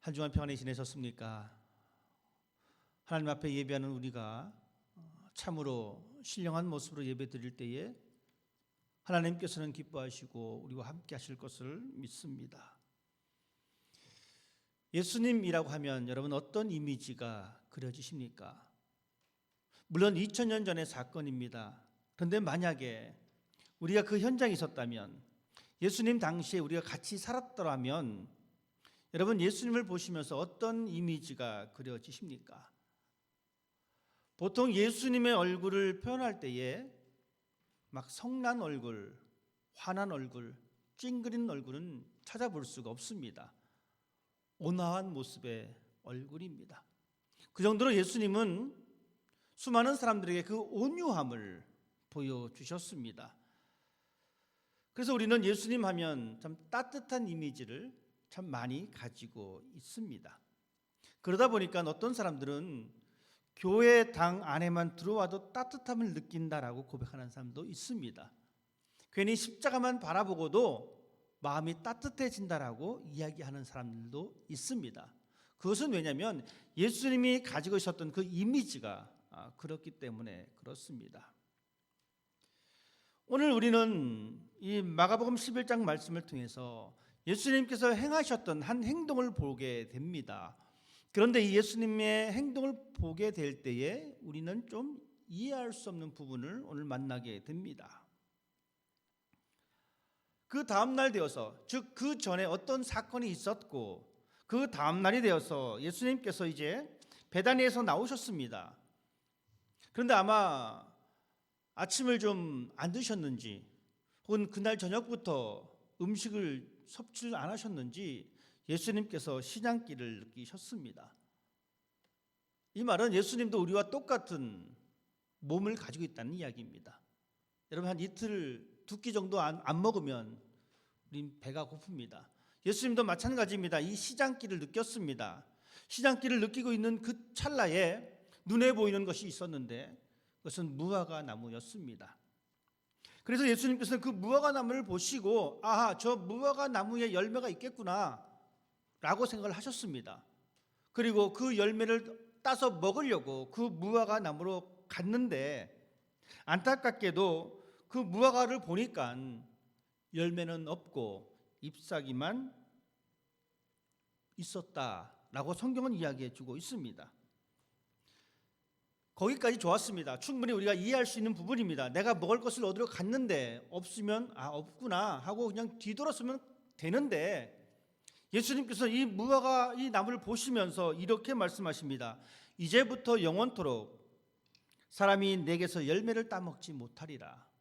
한 주간 평안히 지내셨습니까? 하나님 앞에 예배하는 우리가 참으로 신령한 모습으로 예배 드릴 때에 하나님께서는 기뻐하시고 우리와 함께 하실 것을 믿습니다. 예수님이라고 하면 여러분 어떤 이미지가 그려지십니까? 물론 2000년 전의 사건입니다. 그런데 만약에 우리가 그 현장에 있었다면, 예수님 당시에 우리가 같이 살았더라면 여러분 예수님을 보시면서 어떤 이미지가 그려지십니까? 보통 예수님의 얼굴을 표현할 때에 막 성난 얼굴, 화난 얼굴, 찡그린 얼굴은 찾아볼 수가 없습니다. 온화한 모습의 얼굴입니다. 그 정도로 예수님은 수많은 사람들에게 그 온유함을 보여주셨습니다. 그래서 우리는 예수님 하면 참 따뜻한 이미지를 참 많이 가지고 있습니다. 그러다 보니까 어떤 사람들은 교회 당 안에만 들어와도 따뜻함을 느낀다라고 고백하는 사람도 있습니다. 괜히 십자가만 바라보고도 마음이 따뜻해진다라고 이야기하는 사람들도 있습니다. 그것은 왜냐하면 예수님이 가지고 있었던 그 이미지가 그렇기 때문에 그렇습니다. 오늘 우리는 이 마가복음 11장 말씀을 통해서 예수님께서 행하셨던 한 행동을 보게 됩니다. 그런데 이 예수님의 행동을 보게 될 때에 우리는 좀 이해할 수 없는 부분을 오늘 만나게 됩니다. 그 다음 날 되어서, 즉 그 전에 어떤 사건이 있었고 그 다음 날이 되어서 예수님께서 이제 베다니에서 나오셨습니다. 그런데 아마 아침을 좀 안 드셨는지 혹은 그날 저녁부터 음식을 섭취를 안 하셨는지 예수님께서 시장기를 느끼셨습니다. 이 말은 예수님도 우리와 똑같은 몸을 가지고 있다는 이야기입니다. 여러분 한 이틀 두 끼 정도 안 먹으면 우린 배가 고픕니다. 예수님도 마찬가지입니다. 이 시장기를 느꼈습니다. 시장기를 느끼고 있는 그 찰나에 눈에 보이는 것이 있었는데 그것은 무화과 나무였습니다. 그래서 예수님께서는 그 무화과 나무를 보시고 아하, 저 무화과 나무에 열매가 있겠구나 라고 생각을 하셨습니다. 그리고 그 열매를 따서 먹으려고 그 무화과 나무로 갔는데 안타깝게도 그 무화과를 보니까 열매는 없고 잎사귀만 있었다라고 성경은 이야기해 주고 있습니다. 거기까지 좋았습니다. 충분히 우리가 이해할 수 있는 부분입니다. 내가 먹을 것을 얻으러 갔는데 없으면 없구나 하고 그냥 뒤돌았으면 되는데 예수님께서 이 무화과 이 나무를 보시면서 이렇게 말씀하십니다. 이제부터 영원토록 사람이 내게서 열매를 따먹지 못하리라.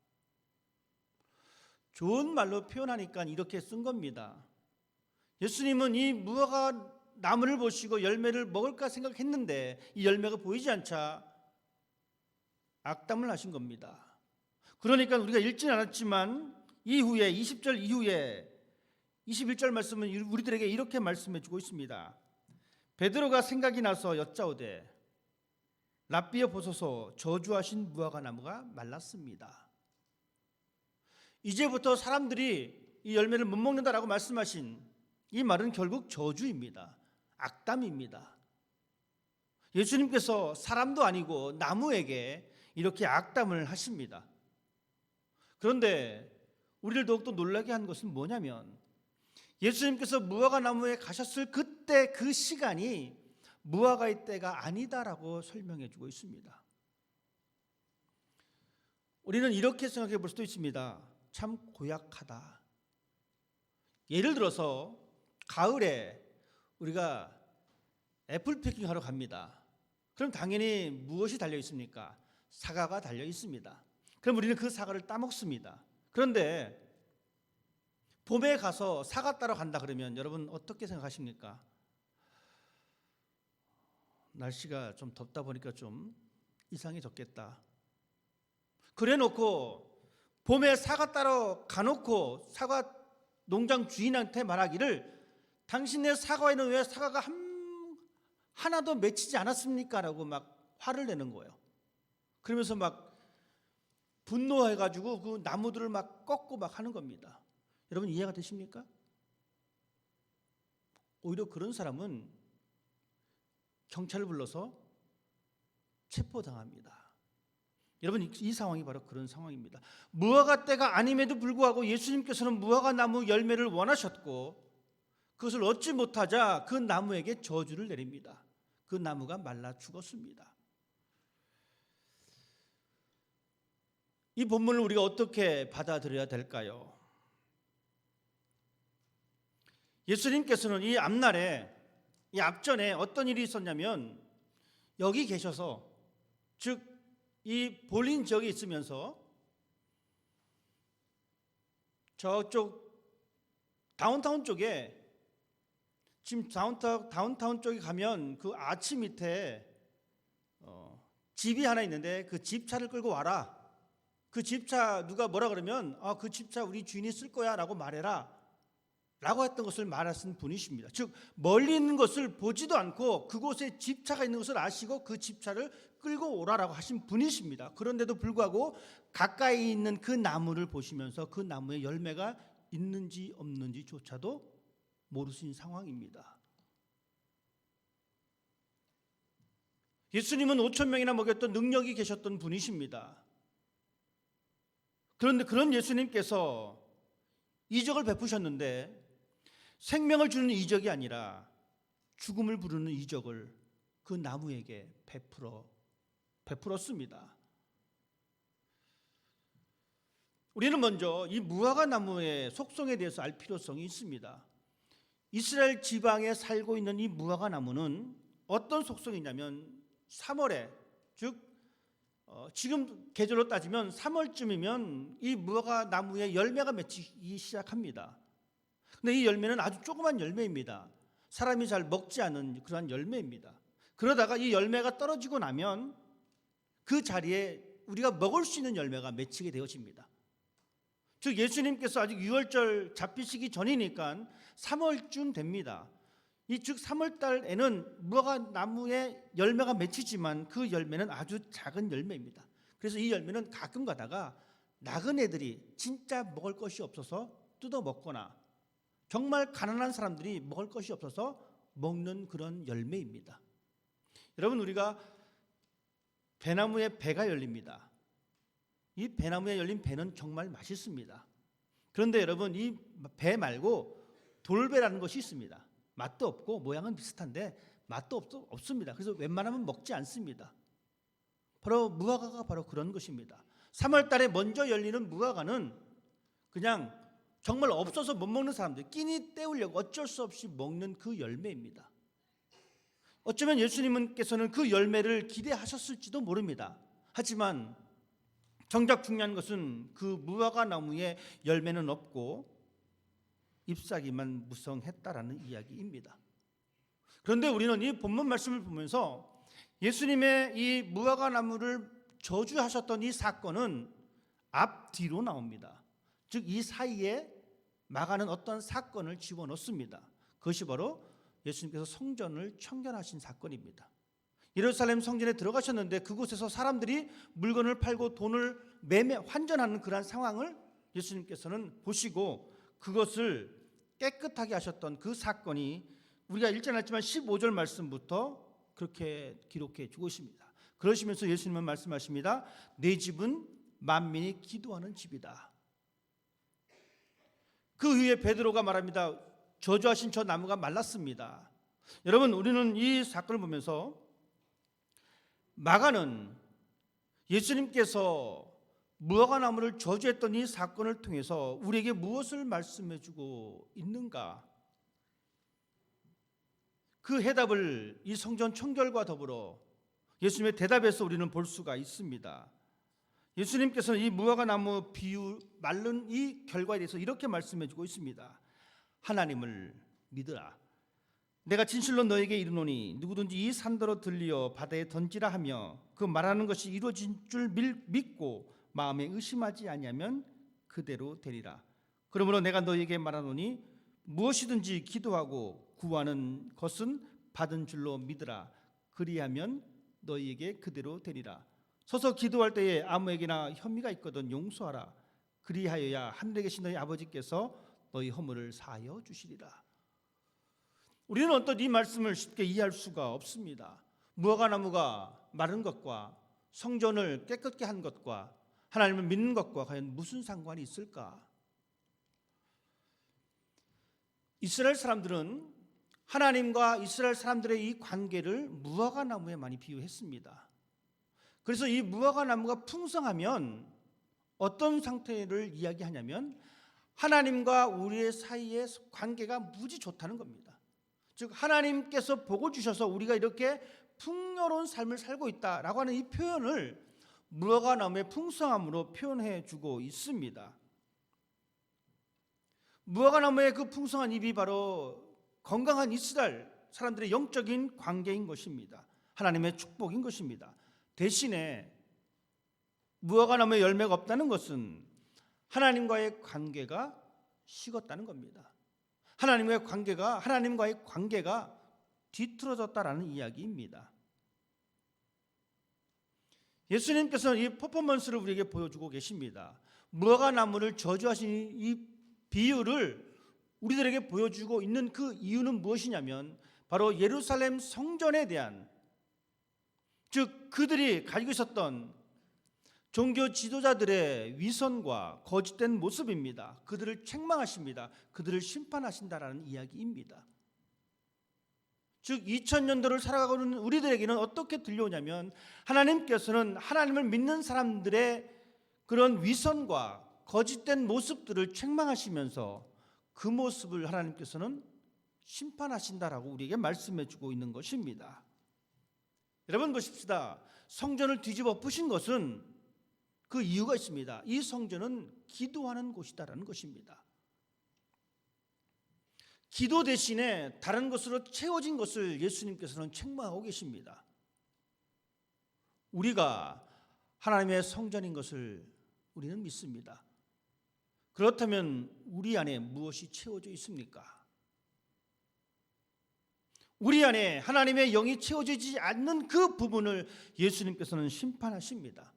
좋은 말로 표현하니까 이렇게 쓴 겁니다. 예수님은 이 무화과 나무를 보시고 열매를 먹을까 생각했는데 이 열매가 보이지 않자 악담을 하신 겁니다. 그러니까 우리가 읽지는 않았지만 이후에 20절 이후에 21절 말씀은 우리들에게 이렇게 말씀해 주고 있습니다. 베드로가 생각이 나서 여짜오되 랍비여 보소서 저주하신 무화과 나무가 말랐습니다. 이제부터 사람들이 이 열매를 못 먹는다라고 말씀하신 이 말은 결국 저주입니다. 악담입니다. 예수님께서 사람도 아니고 나무에게 이렇게 악담을 하십니다. 그런데 우리를 더욱더 놀라게 한 것은 뭐냐면 예수님께서 무화과 나무에 가셨을 그때 그 시간이 무화과의 때가 아니다라고 설명해 주고 있습니다. 우리는 이렇게 생각해 볼 수도 있습니다. 참 고약하다. 예를 들어서 가을에 우리가 애플 패킹 하러 갑니다. 그럼 당연히 무엇이 달려 있습니까? 사과가 달려 있습니다. 그럼 우리는 그 사과를 따먹습니다. 그런데 봄에 가서 사과 따러 간다 그러면 여러분 어떻게 생각하십니까? 날씨가 좀 덥다 보니까 좀 이상해졌겠다. 그래 놓고 봄에 사과 따러 가놓고 사과 농장 주인한테 말하기를 당신네 사과에는 왜 사과가 하나도 맺히지 않았습니까? 라고 막 화를 내는 거예요. 그러면서 막 분노해가지고 그 나무들을 막 꺾고 막 하는 겁니다. 여러분 이해가 되십니까? 오히려 그런 사람은 경찰을 불러서 체포당합니다. 여러분, 이 상황이 바로 그런 상황입니다. 무화과 때가 아님에도 불구하고 예수님께서는 무화과 나무 열매를 원하셨고 그것을 얻지 못하자 그 나무에게 저주를 내립니다. 그 나무가 말라 죽었습니다. 이 본문을 우리가 어떻게 받아들여야 될까요? 예수님께서는 이 앞날에, 이 앞전에 어떤 일이 있었냐면 여기 계셔서, 즉 이 볼린 지역에 있으면서 저쪽 다운타운 쪽에, 지금 다운타운 쪽에 가면 그 아치 밑에 집이 하나 있는데 그 집차를 끌고 와라. 그 집차 누가 뭐라 그러면 그 집차 우리 주인이 쓸 거야 라고 말해라 라고 했던 것을 말하신 분이십니다. 즉 멀리 있는 것을 보지도 않고 그곳에 집차가 있는 것을 아시고 그 집차를 끌고 오라라고 하신 분이십니다. 그런데도 불구하고 가까이 있는 그 나무를 보시면서 그 나무에 열매가 있는지 없는지조차도 모르신 상황입니다. 예수님은 5천 명이나 먹였던 능력이 계셨던 분이십니다. 그런데 그런 예수님께서 이적을 베푸셨는데 생명을 주는 이적이 아니라 죽음을 부르는 이적을 그 나무에게 베풀었습니다. 우리는 먼저 이 무화과 나무의 속성에 대해서 알 필요성이 있습니다. 이스라엘 지방에 살고 있는 이 무화과 나무는 어떤 속성이냐면 3월에, 즉 지금 계절로 따지면 3월쯤이면 이 무화과 나무에 열매가 맺히기 시작합니다. 근데 이 열매는 아주 조그만 열매입니다. 사람이 잘 먹지 않은 그러한 열매입니다. 그러다가 이 열매가 떨어지고 나면 그 자리에 우리가 먹을 수 있는 열매가 맺히게 되어집니다. 즉 예수님께서 아직 유월절 잡히시기 전이니까 3월쯤 됩니다. 즉 3월 달에는 무화과 나무에 열매가 맺히지만 그 열매는 아주 작은 열매입니다. 그래서 이 열매는 가끔 가다가 나그네들이 진짜 먹을 것이 없어서 뜯어 먹거나 정말 가난한 사람들이 먹을 것이 없어서 먹는 그런 열매입니다. 여러분, 우리가 배나무에 배가 열립니다. 이 배나무에 열린 배는 정말 맛있습니다. 그런데 여러분, 이 배 말고 돌배라는 것이 있습니다. 맛도 없고 모양은 비슷한데 맛도 없습니다. 그래서 웬만하면 먹지 않습니다. 바로 무화과가 바로 그런 것입니다. 3월 달에 먼저 열리는 무화과는 그냥 정말 없어서 못 먹는 사람들, 끼니 때우려고 어쩔 수 없이 먹는 그 열매입니다. 어쩌면 예수님께서는 그 열매를 기대하셨을지도 모릅니다. 하지만 정작 중요한 것은 그 무화과 나무에 열매는 없고 잎사귀만 무성했다라는 이야기입니다. 그런데 우리는 이 본문 말씀을 보면서 예수님의 이 무화과 나무를 저주하셨던 이 사건은 앞뒤로 나옵니다. 즉 이 사이에 마가는 어떤 사건을 집어넣습니다. 그것이 바로 예수님께서 성전을 청결하신 사건입니다. 예루살렘 성전에 들어가셨는데 그곳에서 사람들이 물건을 팔고 돈을 환전하는 그러한 상황을 예수님께서는 보시고 그것을 깨끗하게 하셨던 그 사건이 우리가 읽지 않았지만 15절 말씀부터 그렇게 기록해 주고 있습니다. 그러시면서 예수님은 말씀하십니다. 내 집은 만민이 기도하는 집이다. 그 후에 베드로가 말합니다. 저주하신 저 나무가 말랐습니다. 여러분, 우리는 이 사건을 보면서 마가는 예수님께서 무화과 나무를 저주했던 이 사건을 통해서 우리에게 무엇을 말씀해주고 있는가? 그 해답을 이 성전 청결과 더불어 예수님의 대답에서 우리는 볼 수가 있습니다. 예수님께서는 이 무화과 나무 비유 말른 이 결과에 대해서 이렇게 말씀해주고 있습니다. 하나님을 믿으라. 내가 진실로 너에게 이르노니 누구든지 이 산더러 들리어 바다에 던지라 하며 그 말하는 것이 이루어진 줄 믿고 마음에 의심하지 아니하면 그대로 되리라. 그러므로 내가 너에게 말하노니 무엇이든지 기도하고 구하는 것은 받은 줄로 믿으라. 그리하면 너희에게 그대로 되리라. 서서 기도할 때에 아무에게나 혐의가 있거든 용서하라. 그리하여야 하늘에 계신 너희 아버지께서 너희 허물을 사하여 주시리라. 우리는 어떤 이 말씀을 쉽게 이해할 수가 없습니다. 무화과나무가 마른 것과 성전을 깨끗게 한 것과 하나님을 믿는 것과 과연 무슨 상관이 있을까? 이스라엘 사람들은 하나님과 이스라엘 사람들의 이 관계를 무화과나무에 많이 비유했습니다. 그래서 이 무화과나무가 풍성하면 어떤 상태를 이야기하냐면 하나님과 우리의 사이의 관계가 무지 좋다는 겁니다. 즉 하나님께서 복을 주셔서 우리가 이렇게 풍요로운 삶을 살고 있다라고 하는 이 표현을 무화과나무의 풍성함으로 표현해 주고 있습니다. 무화과나무의 그 풍성한 잎이 바로 건강한 이스라엘 사람들의 영적인 관계인 것입니다. 하나님의 축복인 것입니다. 대신에 무화과나무에 열매가 없다는 것은 하나님과의 관계가 식었다는 겁니다. 하나님과의 관계가 뒤틀어졌다라는 이야기입니다. 예수님께서는 이 퍼포먼스를 우리에게 보여주고 계십니다. 무화과나무를 저주하신 이 비유를 우리들에게 보여주고 있는 그 이유는 무엇이냐면 바로 예루살렘 성전에 대한, 즉 그들이 가지고 있었던 종교 지도자들의 위선과 거짓된 모습입니다. 그들을 책망하십니다. 그들을 심판하신다라는 이야기입니다. 즉 2000년도를 살아가고 있는 우리들에게는 어떻게 들려오냐면 하나님께서는 하나님을 믿는 사람들의 그런 위선과 거짓된 모습들을 책망하시면서 그 모습을 하나님께서는 심판하신다라고 우리에게 말씀해 주고 있는 것입니다. 여러분 보십시다. 성전을 뒤집어 부신 것은 그 이유가 있습니다. 이 성전은 기도하는 곳이다라는 것입니다. 기도 대신에 다른 것으로 채워진 것을 예수님께서는 책망하고 계십니다. 우리가 하나님의 성전인 것을 우리는 믿습니다. 그렇다면 우리 안에 무엇이 채워져 있습니까? 우리 안에 하나님의 영이 채워지지 않는 그 부분을 예수님께서는 심판하십니다.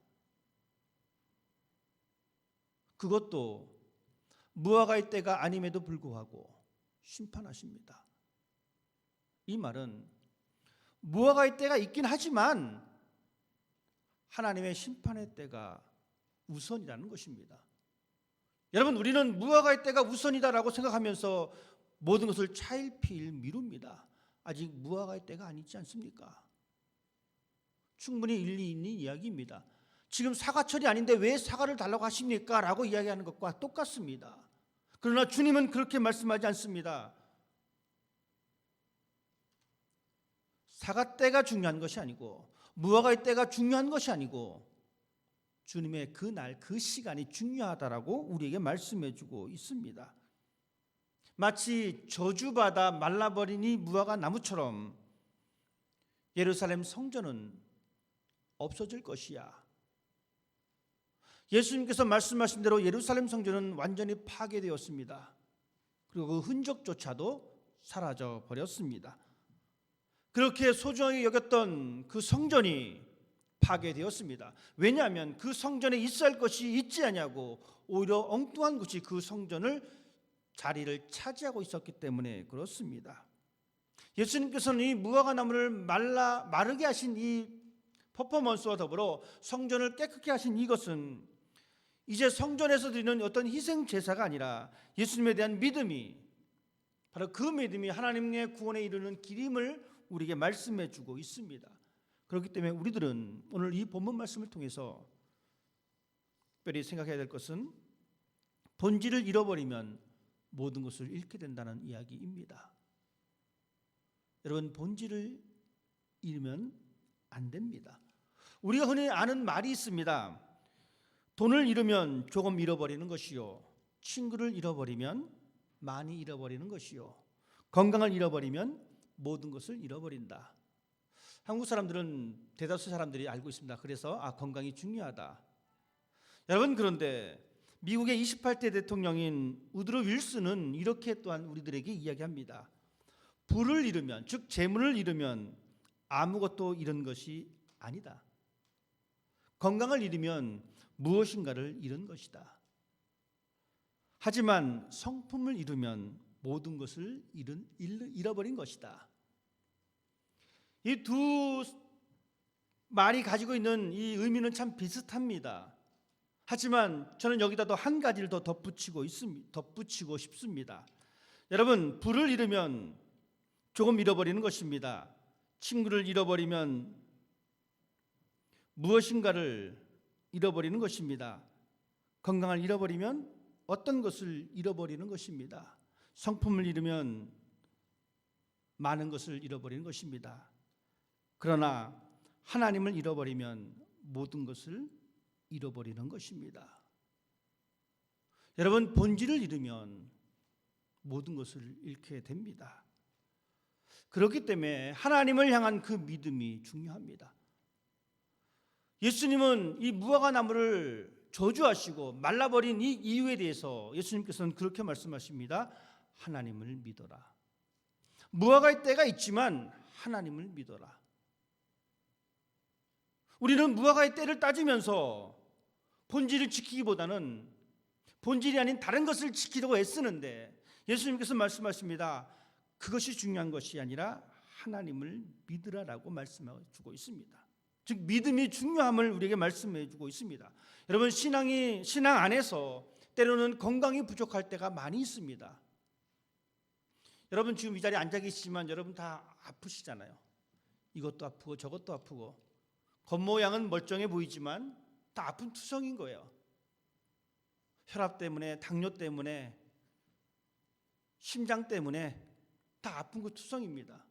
그것도 무화과의 때가 아님에도 불구하고 심판하십니다. 이 말은 무화과의 때가 있긴 하지만 하나님의 심판의 때가 우선이라는 것입니다. 여러분, 우리는 무화과의 때가 우선이다라고 생각하면서 모든 것을 차일피일 미룹니다. 아직 무화과의 때가 아니지 않습니까? 충분히 일리 있는 이야기입니다. 지금 사과철이 아닌데 왜 사과를 달라고 하십니까? 라고 이야기하는 것과 똑같습니다. 그러나 주님은 그렇게 말씀하지 않습니다. 사과 때가 중요한 것이 아니고 무화과의 때가 중요한 것이 아니고 주님의 그 날, 그 시간이 중요하다라고 우리에게 말씀해 주고 있습니다. 마치 저주받아 말라버린 이 무화과 나무처럼 예루살렘 성전은 없어질 것이야. 예수님께서 말씀하신 대로 예루살렘 성전은 완전히 파괴되었습니다. 그리고 그 흔적조차도 사라져 버렸습니다. 그렇게 소중하게 여겼던 그 성전이 파괴되었습니다. 왜냐하면 그 성전에 있어야 할 것이 있지 않냐고 오히려 엉뚱한 것이 그 성전을 자리를 차지하고 있었기 때문에 그렇습니다. 예수님께서는 이 무화과 나무를 마르게 하신 이 퍼포먼스와 더불어 성전을 깨끗게 하신 이것은 이제 성전에서 드리는 어떤 희생 제사가 아니라 예수님에 대한 믿음이, 바로 그 믿음이 하나님의 구원에 이르는 길임을 우리에게 말씀해 주고 있습니다. 그렇기 때문에 우리들은 오늘 이 본문 말씀을 통해서 특별히 생각해야 될 것은 본질을 잃어버리면 모든 것을 잃게 된다는 이야기입니다. 여러분, 본질을 잃으면 안 됩니다. 우리가 흔히 아는 말이 있습니다. 돈을 잃으면 조금 잃어버리는 것이요, 친구를 잃어버리면 많이 잃어버리는 것이요, 건강을 잃어버리면 모든 것을 잃어버린다. 한국 사람들은 대다수 사람들이 알고 있습니다. 그래서 건강이 중요하다. 여러분, 그런데 미국의 28대 대통령인 우드로 윌슨은 이렇게 또한 우리들에게 이야기합니다. 부를 잃으면, 즉 재물을 잃으면 아무것도 잃은 것이 아니다. 건강을 잃으면 무엇인가를 잃은 것이다. 하지만 성품을 잃으면 모든 것을 잃어버린 것이다. 이 두 말이 가지고 있는 이 의미는 참 비슷합니다. 하지만 저는 여기다 더 한 가지를 더 덧붙이고 싶습니다. 여러분, 불을 잃으면 조금 잃어버리는 것입니다. 친구를 잃어버리면 무엇인가를 잃어버리는 것입니다. 건강을 잃어버리면 어떤 것을 잃어버리는 것입니다. 성품을 잃으면 많은 것을 잃어버리는 것입니다. 그러나 하나님을 잃어버리면 모든 것을 잃어버리는 것입니다. 여러분, 본질을 잃으면 모든 것을 잃게 됩니다. 그렇기 때문에 하나님을 향한 그 믿음이 중요합니다. 예수님은 이 무화과 나무를 저주하시고 말라버린 이 이유에 대해서 예수님께서는 그렇게 말씀하십니다. 하나님을 믿어라. 무화과의 때가 있지만 하나님을 믿어라. 우리는 무화과의 때를 따지면서 본질을 지키기보다는 본질이 아닌 다른 것을 지키려고 애쓰는데 예수님께서 말씀하십니다. 그것이 중요한 것이 아니라 하나님을 믿으라라고 말씀해 주고 있습니다. 즉 믿음이 중요함을 우리에게 말씀해 주고 있습니다. 여러분, 신앙 안에서 때로는 건강이 부족할 때가 많이 있습니다. 여러분 지금 이 자리에 앉아 계시지만 여러분 다 아프시잖아요. 이것도 아프고 저것도 아프고 겉모양은 멀쩡해 보이지만 다 아픈 투성인 거예요. 혈압 때문에, 당뇨 때문에, 심장 때문에 다 아픈 거 투성입니다.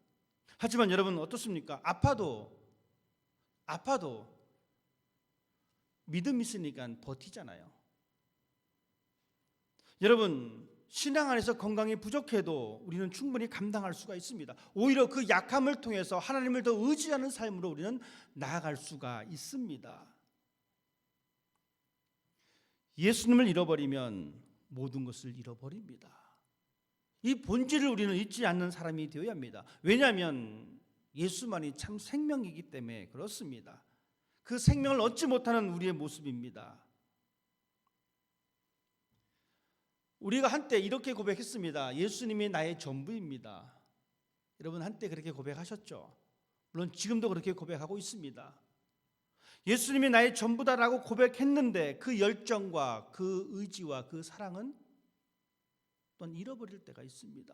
하지만 여러분 어떻습니까? 아파도 믿음 있으니까 버티잖아요. 여러분, 신앙 안에서 건강이 부족해도 우리는 충분히 감당할 수가 있습니다. 오히려 그 약함을 통해서 하나님을 더 의지하는 삶으로 우리는 나아갈 수가 있습니다. 예수님을 잃어버리면 모든 것을 잃어버립니다. 이 본질을 우리는 잊지 않는 사람이 되어야 합니다. 왜냐하면 예수만이 참 생명이기 때문에 그렇습니다. 그 생명을 얻지 못하는 우리의 모습입니다. 우리가 한때 이렇게 고백했습니다. 예수님이 나의 전부입니다. 여러분 한때 그렇게 고백하셨죠? 물론 지금도 그렇게 고백하고 있습니다. 예수님이 나의 전부다라고 고백했는데 그 열정과 그 의지와 그 사랑은 또한 잃어버릴 때가 있습니다.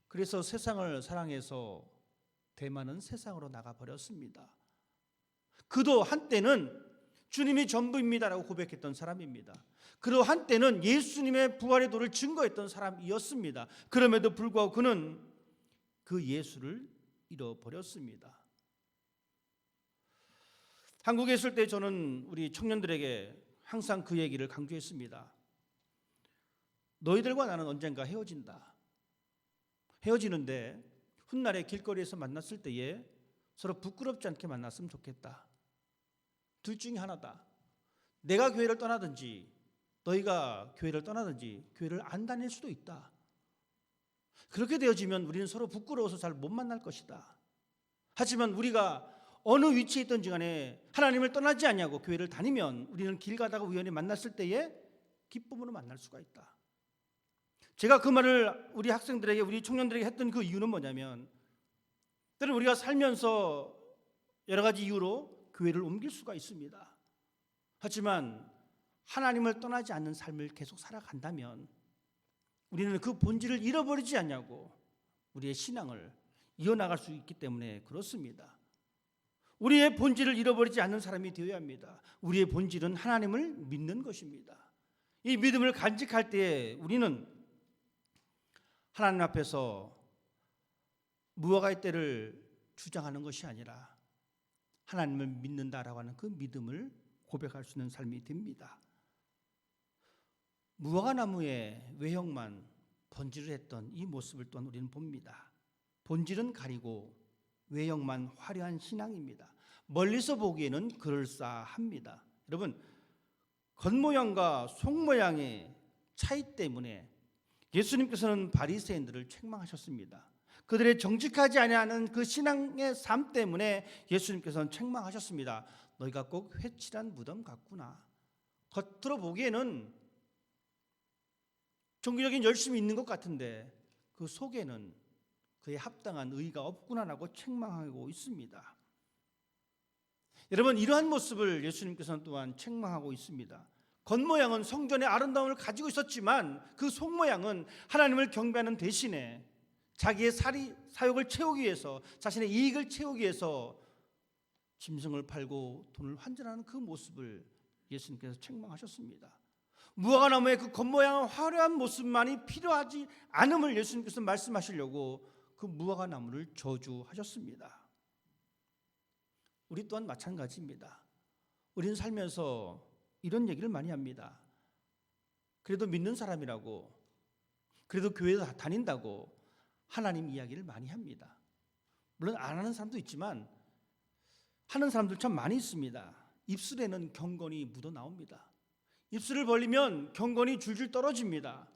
그래서 세상을 사랑해서 대만은 세상으로 나가버렸습니다. 그도 한때는 주님이 전부입니다라고 고백했던 사람입니다. 그도 한때는 예수님의 부활의 도를 증거했던 사람이었습니다. 그럼에도 불구하고 그는 그 예수를 잃어버렸습니다. 한국에 있을 때 저는 우리 청년들에게 항상 그 얘기를 강조했습니다. 너희들과 나는 언젠가 헤어진다. 헤어지는데 훗날에 길거리에서 만났을 때에 서로 부끄럽지 않게 만났으면 좋겠다. 둘 중에 하나다. 내가 교회를 떠나든지 너희가 교회를 떠나든지 교회를 안 다닐 수도 있다. 그렇게 되어지면 우리는 서로 부끄러워서 잘 못 만날 것이다. 하지만 우리가 어느 위치에 있든지 간에 하나님을 떠나지 않냐고 교회를 다니면 우리는 길 가다가 우연히 만났을 때에 기쁨으로 만날 수가 있다. 제가 그 말을 우리 학생들에게, 우리 청년들에게 했던 그 이유는 뭐냐면 때로는 우리가 살면서 여러 가지 이유로 교회를 옮길 수가 있습니다. 하지만 하나님을 떠나지 않는 삶을 계속 살아간다면 우리는 그 본질을 잃어버리지 않냐고 우리의 신앙을 이어나갈 수 있기 때문에 그렇습니다. 우리의 본질을 잃어버리지 않는 사람이 되어야 합니다. 우리의 본질은 하나님을 믿는 것입니다. 이 믿음을 간직할 때에 우리는 하나님 앞에서 무화과의 때를 주장하는 것이 아니라 하나님을 믿는다라고 하는 그 믿음을 고백할 수 있는 삶이 됩니다. 무화과 나무의 외형만 번지를 했던 이 모습을 또한 우리는 봅니다. 본질은 가리고 외형만 화려한 신앙입니다. 멀리서 보기에는 그럴싸합니다. 여러분, 겉모양과 속모양의 차이 때문에 예수님께서는 바리새인들을 책망하셨습니다. 그들의 정직하지 아니하는 그 신앙의 삶 때문에 예수님께서는 책망하셨습니다. 너희가 꼭 회칠한 무덤 같구나. 겉으로 보기에는 종교적인 열심이 있는 것 같은데 그 속에는 그에 합당한 의가 없구나라고 책망하고 있습니다. 여러분, 이러한 모습을 예수님께서는 또한 책망하고 있습니다. 겉모양은 성전의 아름다움을 가지고 있었지만 그 속모양은 하나님을 경배하는 대신에 자기의 사욕을 채우기 위해서, 자신의 이익을 채우기 위해서 짐승을 팔고 돈을 환전하는 그 모습을 예수님께서 책망하셨습니다. 무화과나무의 그 겉모양은 화려한 모습만이 필요하지 않음을 예수님께서 말씀하시려고 그 무화과나무를 저주하셨습니다. 우리 또한 마찬가지입니다. 우리는 살면서 이런 얘기를 많이 합니다. 그래도 믿는 사람이라고, 그래도 교회 다닌다고 하나님 이야기를 많이 합니다. 물론 안 하는 사람도 있지만 하는 사람들 참 많이 있습니다. 입술에는 경건이 묻어 나옵니다. 입술을 벌리면 경건이 줄줄 떨어집니다.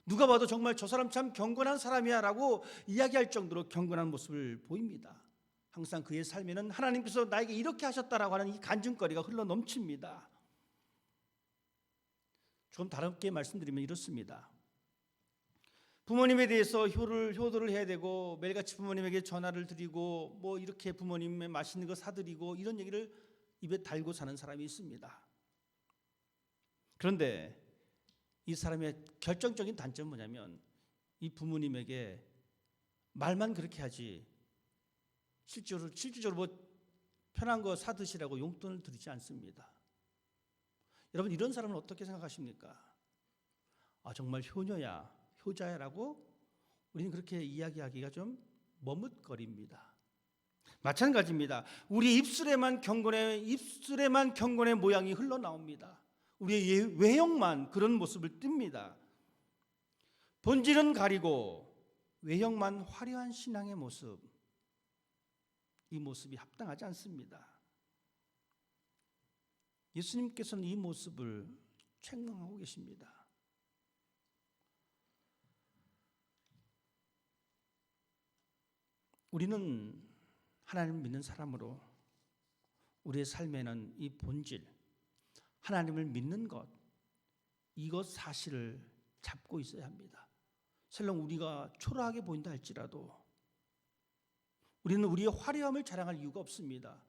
누가 봐도 정말 저 사람 참 경건한 사람이야 라고 이야기할 정도로 경건한 모습을 보입니다. 항상 그의 삶에는 하나님께서 나에게 이렇게 하셨다라고 하는 이 간증거리가 흘러 넘칩니다. 조금 다르게 말씀드리면 이렇습니다. 부모님에 대해서 효도를 해야 되고 매일같이 부모님에게 전화를 드리고 뭐 이렇게 부모님의 맛있는 거 사드리고 이런 얘기를 입에 달고 사는 사람이 있습니다. 그런데 이 사람의 결정적인 단점은 뭐냐면 이 부모님에게 말만 그렇게 하지 실질적으로 뭐 편한 거 사드시라고 용돈을 드리지 않습니다. 여러분, 이런 사람은 어떻게 생각하십니까? 정말 효녀야, 효자야라고 우리는 그렇게 이야기하기가 좀 머뭇거립니다. 마찬가지입니다. 우리 입술에만 경건의 모양이 흘러나옵니다. 우리의 외형만 그런 모습을 띱니다. 본질은 가리고 외형만 화려한 신앙의 모습, 이 모습이 합당하지 않습니다. 예수님께서는 이 모습을 책망하고 계십니다. 우리는 하나님을 믿는 사람으로 우리의 삶에는 이 본질, 하나님을 믿는 것, 이것 사실을 잡고 있어야 합니다. 설령 우리가 초라하게 보인다 할지라도 우리는 우리의 화려함을 자랑할 이유가 없습니다.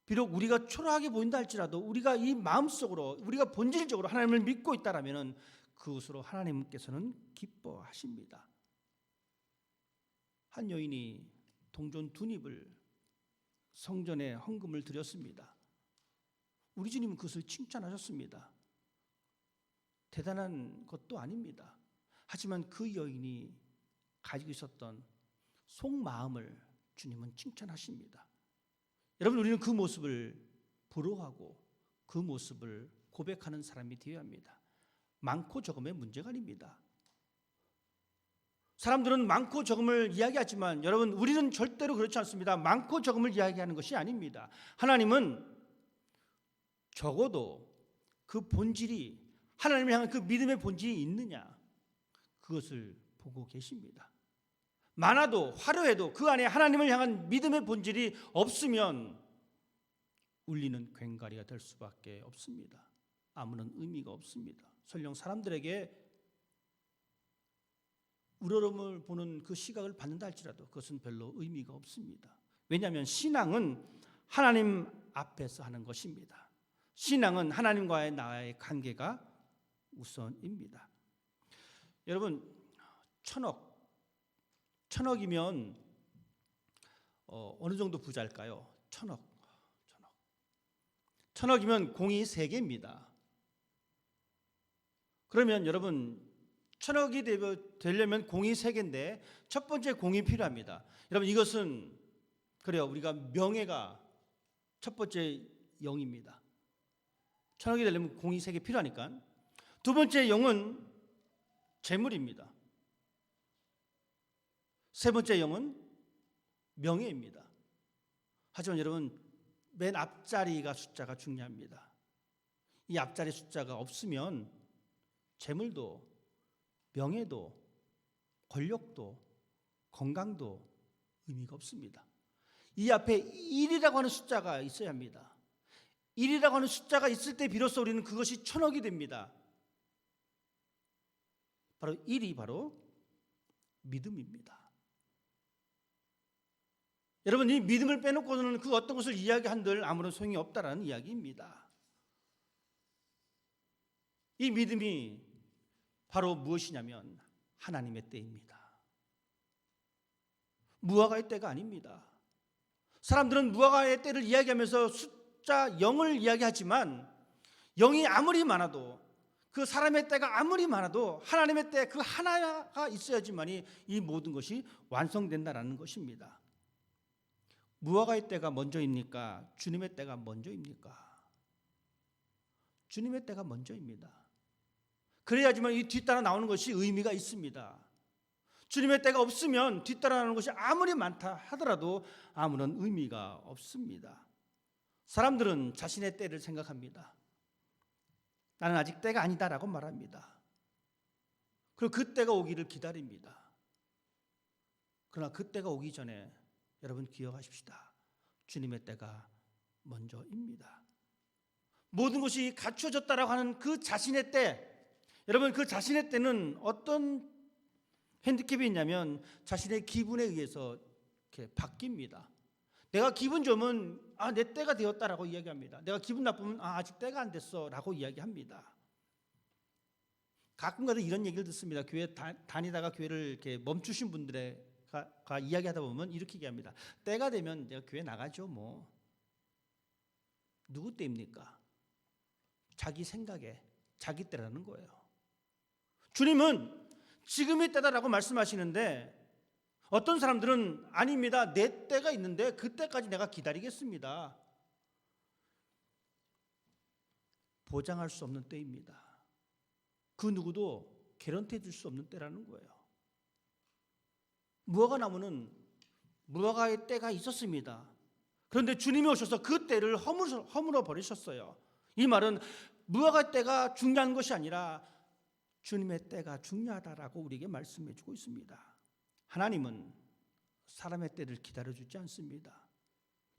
비록 우리가 초라하게 보인다 할지라도 우리가 이 마음속으로, 우리가 본질적으로 하나님을 믿고 있다라면 그것으로 하나님께서는 기뻐하십니다. 한 여인이 동전 2닙을 성전에 헌금을 드렸습니다. 우리 주님은 그것을 칭찬하셨습니다. 대단한 것도 아닙니다. 하지만 그 여인이 가지고 있었던 속마음을 주님은 칭찬하십니다. 여러분, 우리는 그 모습을 부러워하고 그 모습을 고백하는 사람이 되어야 합니다. 많고 적음의 문제가 아닙니다. 사람들은 많고 적음을 이야기하지만 여러분, 우리는 절대로 그렇지 않습니다. 많고 적음을 이야기하는 것이 아닙니다. 하나님은 적어도 그 본질이, 하나님을 향한 그 믿음의 본질이 있느냐, 그것을 보고 계십니다. 많아도 화려해도 그 안에 하나님을 향한 믿음의 본질이 없으면 울리는 괭가리가 될 수밖에 없습니다. 아무런 의미가 없습니다. 설령 사람들에게 우러러움을 보는 그 시각을 받는다 할지라도 그것은 별로 의미가 없습니다. 왜냐하면 신앙은 하나님 앞에서 하는 것입니다. 신앙은 하나님과의 나의 관계가 우선입니다. 여러분, 천억이면 어느 정도 부자일까요? 천억이면 공이 3개입니다. 그러면 여러분, 천억이 되려면 공이 3개인데 첫 번째 공이 필요합니다. 여러분, 이것은 그래요, 우리가 명예가 첫 번째 영입니다. 천억이 되려면 공이 3개 필요하니까. 두 번째 영은 재물입니다. 세 번째 영은 명예입니다. 하지만 여러분, 맨 앞자리가 숫자가 중요합니다. 이 앞자리 숫자가 없으면 재물도 명예도 권력도 건강도 의미가 없습니다. 이 앞에 1이라고 하는 숫자가 있어야 합니다. 1이라고 하는 숫자가 있을 때 비로소 우리는 그것이 천억이 됩니다. 바로 1이 바로 믿음입니다. 여러분, 이 믿음을 빼놓고는 그 어떤 것을 이야기한들 아무런 소용이 없다라는 이야기입니다. 이 믿음이 바로 무엇이냐면 하나님의 때입니다. 무화과의 때가 아닙니다. 사람들은 무화과의 때를 이야기하면서 숫자 0을 이야기하지만 0이 아무리 많아도, 그 사람의 때가 아무리 많아도 하나님의 때 그 하나가 있어야지만이 이 모든 것이 완성된다라는 것입니다. 무화과의 때가 먼저입니까? 주님의 때가 먼저입니까? 주님의 때가 먼저입니다. 그래야지만 이 뒤따라 나오는 것이 의미가 있습니다. 주님의 때가 없으면 뒤따라 나오는 것이 아무리 많다 하더라도 아무런 의미가 없습니다. 사람들은 자신의 때를 생각합니다. 나는 아직 때가 아니다라고 말합니다. 그리고 그 때가 오기를 기다립니다. 그러나 그 때가 오기 전에 여러분 기억하십시다. 주님의 때가 먼저입니다. 모든 것이 갖추어졌다라고 하는 그 자신의 때, 여러분 그 자신의 때는 어떤 핸디캡이 있냐면 자신의 기분에 의해서 이렇게 바뀝니다. 내가 기분 좋으면 내 때가 되었다라고 이야기합니다. 내가 기분 나쁘면 아직 때가 안 됐어라고 이야기합니다. 가끔가다 이런 얘기를 듣습니다. 교회 다니다가 교회를 이렇게 멈추신 분들의 가 이야기하다 보면 이렇게 얘기합니다. 때가 되면 내가 교회 나가죠 뭐. 누구 때입니까? 자기 생각에 자기 때라는 거예요. 주님은 지금의 때다라고 말씀하시는데 어떤 사람들은 아닙니다. 내 때가 있는데 그때까지 내가 기다리겠습니다. 보장할 수 없는 때입니다. 그 누구도 개런티 해줄 수 없는 때라는 거예요. 무화과 나무는 무화과의 때가 있었습니다. 그런데 주님이 오셔서 그 때를 허물어 버리셨어요. 이 말은 무화과 때가 중요한 것이 아니라 주님의 때가 중요하다라고 우리에게 말씀해 주고 있습니다. 하나님은 사람의 때를 기다려주지 않습니다.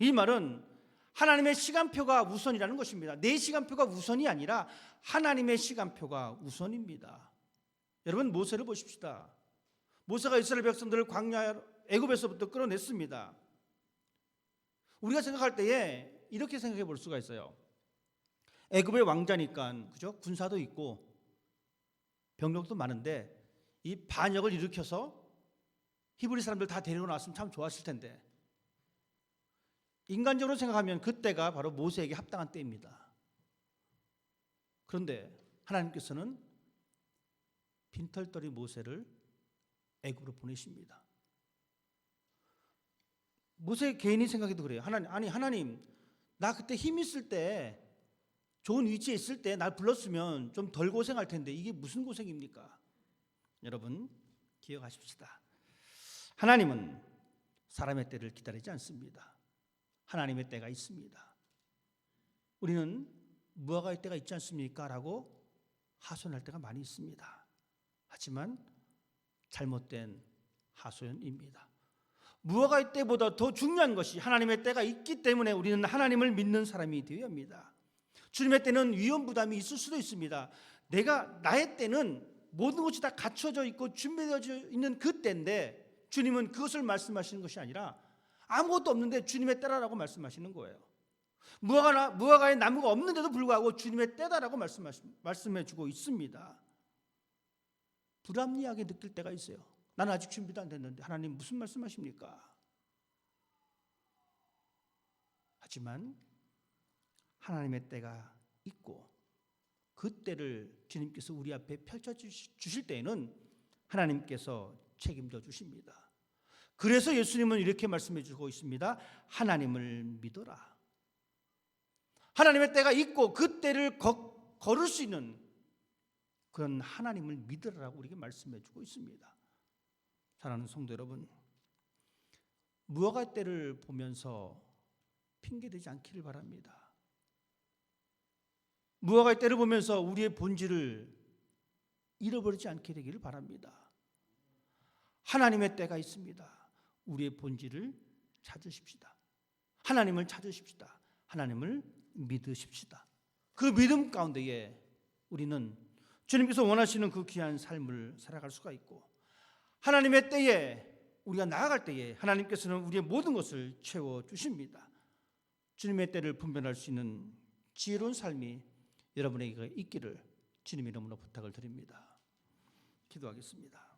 이 말은 하나님의 시간표가 우선이라는 것입니다. 내 시간표가 우선이 아니라 하나님의 시간표가 우선입니다. 여러분 모세를 보십시다. 모세가 이스라엘 백성들을 광야 애굽에서부터 끌어냈습니다. 우리가 생각할 때에 이렇게 생각해 볼 수가 있어요. 애굽의 왕자니까 그죠? 군사도 있고 병력도 많은데 이 반역을 일으켜서 히브리 사람들 다 데리고 나왔으면 참 좋았을 텐데, 인간적으로 생각하면 그때가 바로 모세에게 합당한 때입니다. 그런데 하나님께서는 빈털터리 모세를 애굽으로 보내십니다. 모세 개인이 생각해도 그래요. 하나님, 나 그때 힘 있을 때 좋은 위치에 있을 때 날 불렀으면 좀 덜 고생할 텐데 이게 무슨 고생입니까? 여러분 기억하십시다. 하나님은 사람의 때를 기다리지 않습니다. 하나님의 때가 있습니다. 우리는 무화과의 때가 있지 않습니까? 라고 하소연할 때가 많이 있습니다. 하지만 잘못된 하소연입니다. 무화과의 때보다 더 중요한 것이 하나님의 때가 있기 때문에 우리는 하나님을 믿는 사람이 되어야 합니다. 주님의 때는 위험 부담이 있을 수도 있습니다. 나의 때는 모든 것이 다 갖춰져 있고 준비되어 있는 그 때인데 주님은 그것을 말씀하시는 것이 아니라 아무것도 없는데 주님의 때라라고 말씀하시는 거예요. 무화과의 나무가 없는데도 불구하고 주님의 때다라고 말씀해 주고 있습니다. 불합리하게 느낄 때가 있어요. 나는 아직 준비도 안 됐는데 하나님 무슨 말씀하십니까? 하지만 하나님의 때가 있고 그 때를 주님께서 우리 앞에 펼쳐주실 때에는 하나님께서 책임져 주십니다. 그래서 예수님은 이렇게 말씀해 주고 있습니다. 하나님을 믿어라. 하나님의 때가 있고 그 때를 걸을 수 있는 그런 하나님을 믿으라고 우리에게 말씀해 주고 있습니다. 사랑하는 성도 여러분, 무화과 때를 보면서 핑계대지 않기를 바랍니다. 무화과의 때를 보면서 우리의 본질을 잃어버리지 않게 되기를 바랍니다. 하나님의 때가 있습니다. 우리의 본질을 찾으십시다. 하나님을 찾으십시다. 하나님을 믿으십시다. 그 믿음 가운데에 우리는 주님께서 원하시는 그 귀한 삶을 살아갈 수가 있고, 하나님의 때에 우리가 나아갈 때에 하나님께서는 우리의 모든 것을 채워주십니다. 주님의 때를 분별할 수 있는 지혜로운 삶이 여러분에게 있기를 주님의 이름으로 부탁을 드립니다. 기도하겠습니다.